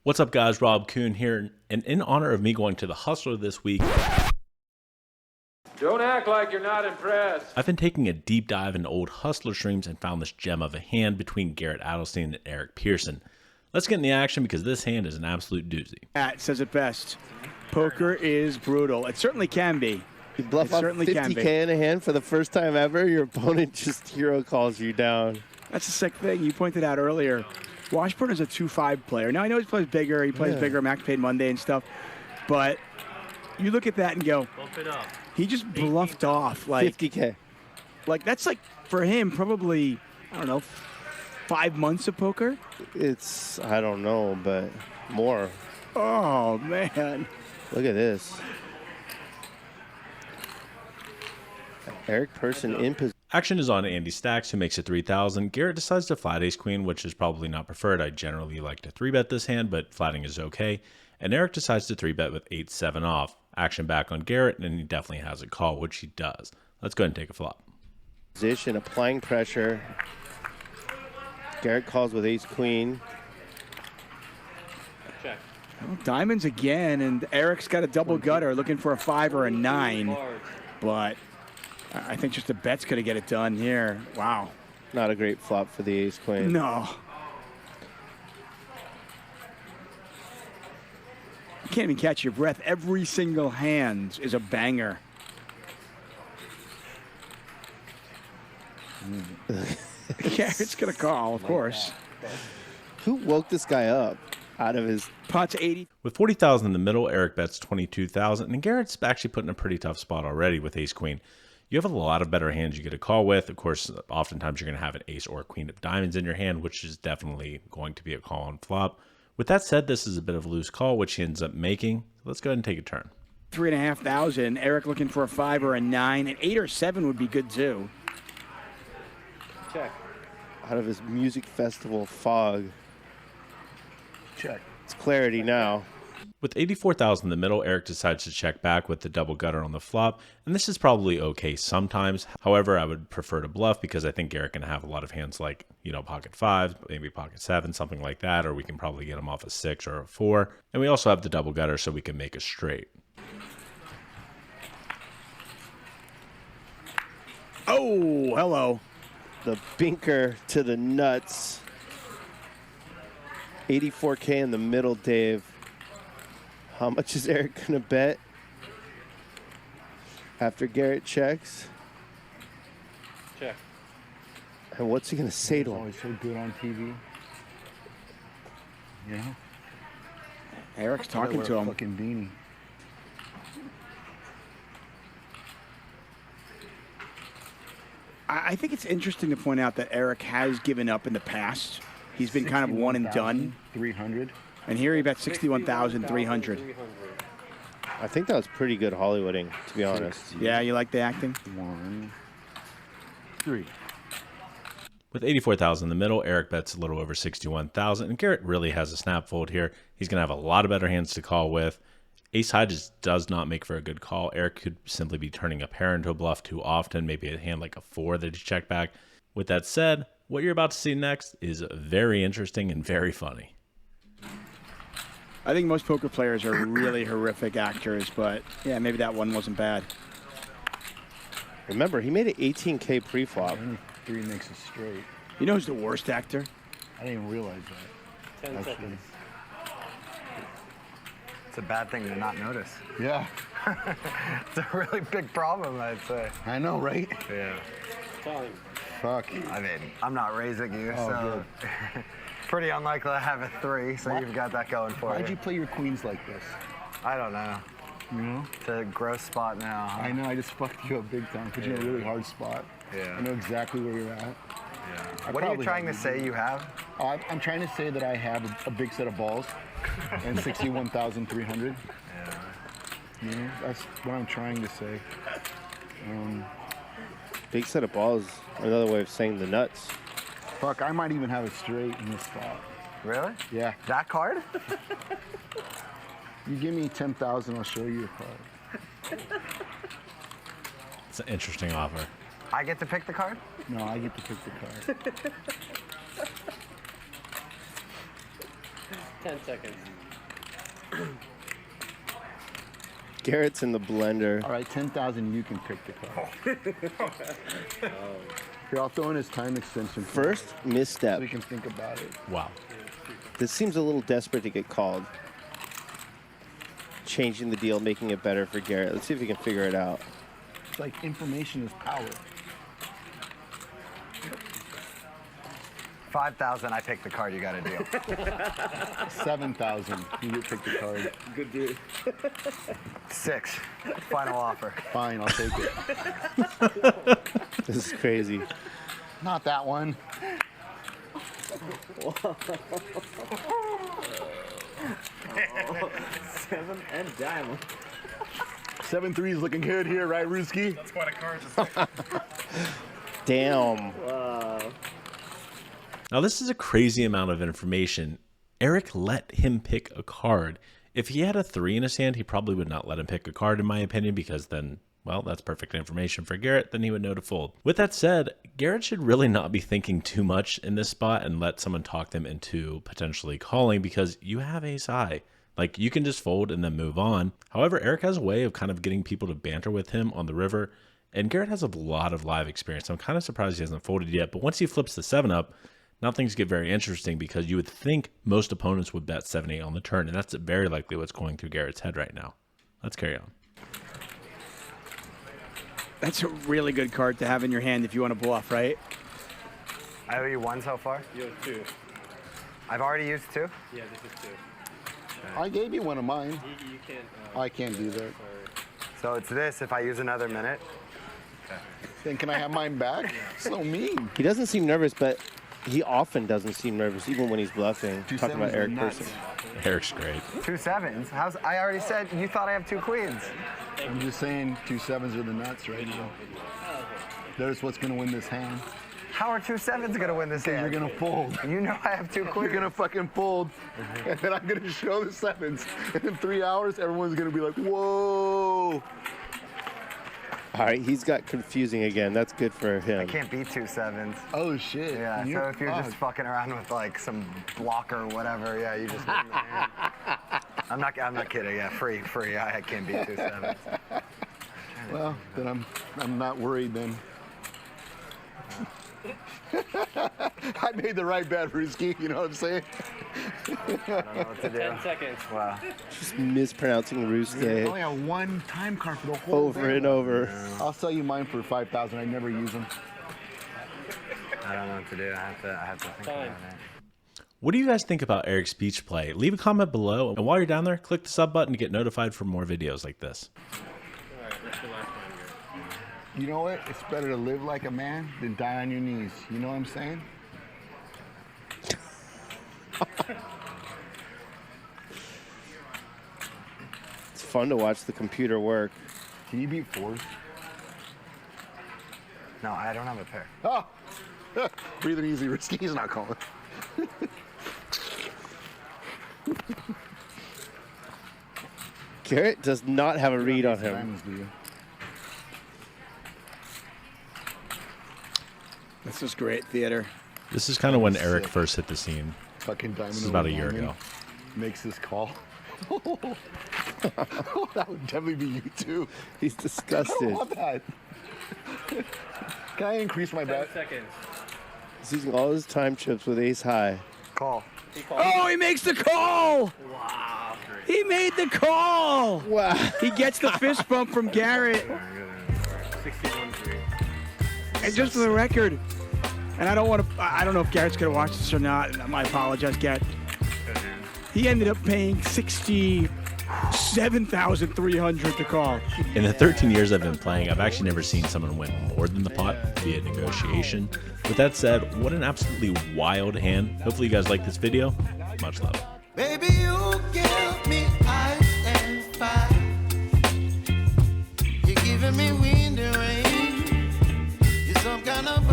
What's up, guys? Rob Kuhn here, and in honor of me going to the Hustler this week, Don't act like you're not impressed. I've been taking a deep dive into old Hustler streams and found this gem of a hand between Garrett Adelstein and Eric Pearson. Let's get in the action because this hand is an absolute doozy. Matt says it best. Poker is brutal. It certainly can be. You bluff up 50K in a hand for the first time ever, your opponent just hero calls you down. That's a sick thing. You pointed out earlier. Washburn is a 2-5 player. Now, I know he plays bigger. He plays bigger, Max paid Monday and stuff. But you look at that and go, bump it up. He just bluffed off. Like 50K. Like, that's like, for him, probably, I don't know, 5 months of poker? It's, I don't know, but more. Oh, man. Look at this. Eric Pearson in position. Action is on Andy Stacks, who makes it 3,000. Garrett decides to flat ace queen, which is probably not preferred. I generally like to 3-bet this hand, but flatting is okay. And Eric decides to 3-bet with 8-7 off. Action back on Garrett, and he definitely has a call, which he does. Let's go ahead and take a flop. Position, applying pressure. Garrett calls with ace queen. Check. Well, diamonds again, and Eric's got a double gutter looking for a 5 or a 9. But I think just the bet's going to get it done here. Wow. Not a great flop for the ace queen. No. You can't even catch your breath. Every single hand is a banger. Garrett's going to call, of course. Who woke this guy up out of his... Pot's 80. With 40,000 in the middle, Eric bets 22,000, and Garrett's actually put in a pretty tough spot already with ace queen. You have a lot of better hands you get a call with. Of course, oftentimes you're going to have an ace or a queen of diamonds in your hand, which is definitely going to be a call on flop. With that said, this is a bit of a loose call, which he ends up making. Let's go ahead and take a turn. 3,500. Eric looking for a 5 or a 9. An 8 or 7 would be good, too. Check. Out of his music festival fog. Check. It's clarity now. With 84,000 in the middle, Eric decides to check back with the double gutter on the flop, and this is probably okay sometimes. However, I would prefer to bluff because I think Eric can have a lot of hands like, pocket 5, maybe pocket 7, something like that, or we can probably get him off a 6 or a 4. And we also have the double gutter so we can make a straight. Oh, hello. The binker to the nuts. 84K in the middle, Dave. How much is Eric going to bet after Garrett checks? Check. And what's he going to say to him? Always so good on TV. You know? Eric's talking to him. Fucking beanie. I think it's interesting to point out that Eric has given up in the past. He's been kind of one and done. 300. And here he bet 61,300. I think that was pretty good Hollywooding, to be honest. Yeah, you like the acting? 1, 3. With 84,000 in the middle, Eric bets a little over 61,000, and Garrett really has a snap fold here. He's going to have a lot of better hands to call with. Ace high just does not make for a good call. Eric could simply be turning a pair into a bluff too often, maybe a hand like a 4 that he checked back. With that said, what you're about to see next is very interesting and very funny. I think most poker players are really horrific actors, but yeah, maybe that one wasn't bad. Remember, he made an 18K pre-flop. Only 3 makes it straight. You know who's the worst actor? I didn't even realize that. 10 seconds. It's a bad thing to not notice. Yeah. It's a really big problem, I'd say. I know, right? Yeah. Time. Fuck. I mean, I'm not raising you, so pretty unlikely to have a 3, so you've got that going for you. Why'd you play your queens like this? I don't know. You know? It's a gross spot now. Huh? I know, I just fucked you up big time. Put you in a really hard spot. Yeah. I know exactly where you're at. Yeah. What are you trying to say you have? I'm trying to say that I have a big set of balls and 61,300. Yeah. You know, that's what I'm trying to say. Big set of balls, another way of saying the nuts. Fuck, I might even have it straight in this spot. Really? Yeah. That card? You give me 10,000, I'll show you a card. It's an interesting offer. I get to pick the card? No, I get to pick the card. 10 seconds. Garrett's in the blender. All right, 10,000. You can pick the card. Here, I'll throw in his time extension First misstep. so you can think about it. Wow. This seems a little desperate to get called. Changing the deal, making it better for Garrett. Let's see if we can figure it out. It's like information is power. 5,000, I pick the card, you got a deal. 7,000. You get pick the card. 6, final offer. Fine, I'll take it. This is crazy. Not that one. Seven and diamond. 7-3 is looking good here, right, Ruski? That's quite a card. Damn. Wow. Now, this is a crazy amount of information. Eric let him pick a card. If he had a 3 in his hand, he probably would not let him pick a card, in my opinion, because then, well, that's perfect information for Garrett. Then he would know to fold. With that said, Garrett should really not be thinking too much in this spot and let someone talk them into potentially calling, because you have ace high. Like, you can just fold and then move on. However, Eric has a way of kind of getting people to banter with him on the river, and Garrett has a lot of live experience. I'm kind of surprised he hasn't folded yet, but once he flips the 7-up, now things get very interesting, because you would think most opponents would bet 7-8 on the turn, and that's very likely what's going through Garrett's head right now. Let's carry on. That's a really good card to have in your hand if you want to bluff, right? I owe you 1 so far? You have 2. I've already used 2? Yeah, this is 2. I gave you one of mine. You can't. I can't do that. So it's this if I use another minute. Then can I have mine back? So mean. He doesn't seem nervous, but he often doesn't seem nervous, even when he's bluffing. Talking about Eric nuts. Persson. Eric's great. 2 7s. I already said you thought I have 2 queens. I'm just saying 2 7s are the nuts right now. There's what's going to win this hand. How are 2 7s gonna win this hand? You're going to fold. You know I have 2 queens. You're going to fucking fold. And then I'm going to show the 7s. And in 3 hours, everyone's going to be like, whoa. All right, he's got confusing again. That's good for him. I can't beat 2 7s. Oh, shit. Yeah, And so if you're just fucking around with like some blocker or whatever, yeah, you just win the hand. I'm not kidding. Yeah, free. I can't beat 2 7s. Well, then I'm not worried then. I made the right bet, Ruski. You know what I'm saying? I don't know what to do. 10 seconds. Wow. Just mispronouncing I Ruske only have one time card for the whole over thing. and over. I'll sell you mine for 5,000. I never use them. I don't know what to do. I have to think about it. What do you guys think about Eric's beach play? Leave a comment below, and while you're down there, click the sub button to get notified for more videos like this. Alright, what's your last one here? You know what? It's better to live like a man than die on your knees. You know what I'm saying? It's fun to watch the computer work. Can you beat 4s? No, I don't have a pair. Oh! Breathing easy, Risky. He's not calling. Garrett does not have a read on him. Diamonds, do you? This is great theater. This is kind of when Eric first hit the scene. Fucking diamond. This is about a over year diamond ago. Makes this call. That would definitely be you too. He's I disgusted. don't want that. Can I increase my 10 bet? seconds. He's using all his time chips with ace high. Call. He called. Oh, he makes the call! Wow. He made the call! Wow. He gets the fist bump from Garrett. 61-3. And just for the record, and I don't know if Garrett's gonna watch this or not, and I apologize, Garrett. He ended up paying $67,300 to call. In the 13 years I've been playing, I've actually never seen someone win more than the pot via negotiation. With that said, what an absolutely wild hand. Hopefully you guys like this video. Much love. Baby, you give me ice and fire. You're giving me wind and rain. You're some kind of